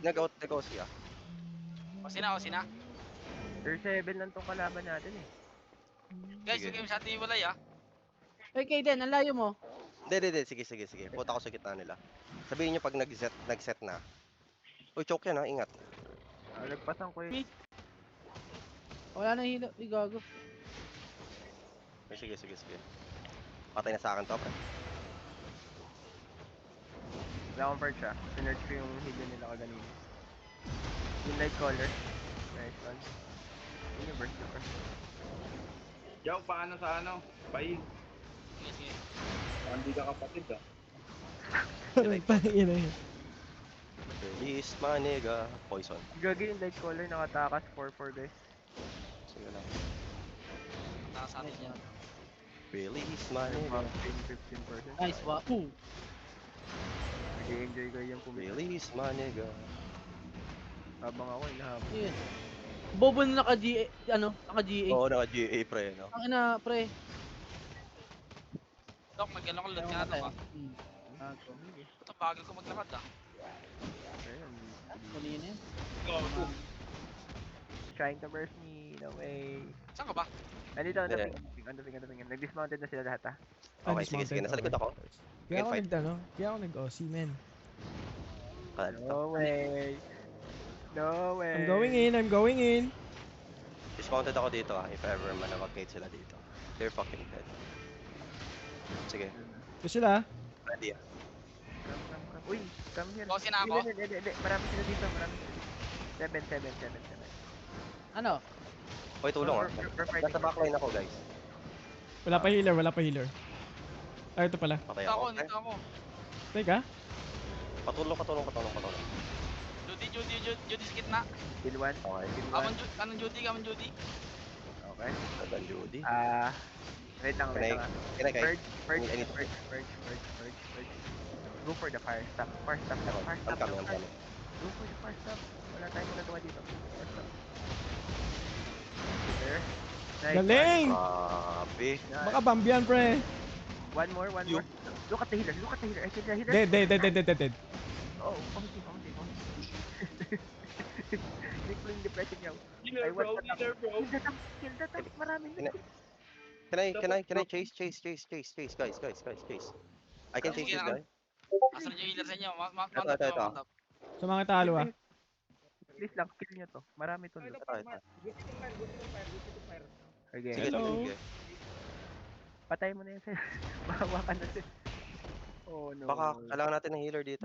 Nag-out siya. O sina. Tier 7 lang tong kalaban natin eh. Guys, Sige. huwag kayo masyado iwalay ah. Ay, Kaden, ang layo mo. Hindi. Sige. Punta ko sa gitna nila. Sabihin nyo pag nag-set na. Uy, choke yan ha, ingat. Nagpasang ko yun. Wala na hilo. Ay, gago. Ay, sige. Patay na sa akin to, pre. Wala akong perch ah. Sinerge ko yung hidden nila kaganina. Yung light color. Nice one. Yun yung burst super. Yo, paano sa ano? Paig. Sige. Hindi ka kapatid ah. Yun na yun. Release maniga. Poison. Gagi yung light color nakatakas 4-4 guys. Sige lang. Takas sa atin yan. Release Yung maniga. 15%. Nice, wow. Nag-enjoy ko yung pumili. Release maniga. Habang ako inahabang. Yun. Bobo na naka-GA, naka-GA. Oo, naka-GA, pre, no? Ang ina, pre. Dok, mag-ano ko lang ka na ba? Gago. Ito, bagal ko maglakad ah. Ayun. Muli na yun. Trying to burst me. No way. Saan ka ba? Andito, on the Hindi. ping. Nag-dismounted na sila lahat ah. Okay, sige. Nasa likod ako. Kaya ako Fight. kaya ako nag-OC, men. Kalad to. No way. No way. I'm going in. Dismounted ako dito if ever man na mag-mate sila dito. They're fucking dead. Sige, Ito sila. ready ah. Come. Uy, come here. Boss, na ako? Hindi. Marami sila dito. 7. Ano? Hoy, tulong ah. We're fighting. Nasa backline ako, guys. Wala pa healer. Ah, ito pala. Patay Dito ako. ako, dito ako. Teka. Patulong. Judy sa gitna. Kill 1. Okay. Anong Judy? Okay. Tagal, Judy. Wait lang. Can I Purge. I need- Go for the fire stop. I'm coming. Go for the fire stop. Wala tayong magagawa dito. Fire stop. There. Nice. Galing! Grabe. Nice. Baka Bambian, pre. One more. Look at the healer. I see the healer. Dead. Oh, okay. Nickling depression niya. Healer bro. Kill the tank. Maraming Can I chase? Guys. I can chase this guy. Asan yung healer sa inyo? Mount Ito. up. Sa mga talo ah. Please lang, kill nyo to. Marami to. Ito. Okay. Sige. Hello. Patay mo na yun sa'yo. Mahawa ka na sa'yo. Oh no. Baka kailangan natin ng healer dito.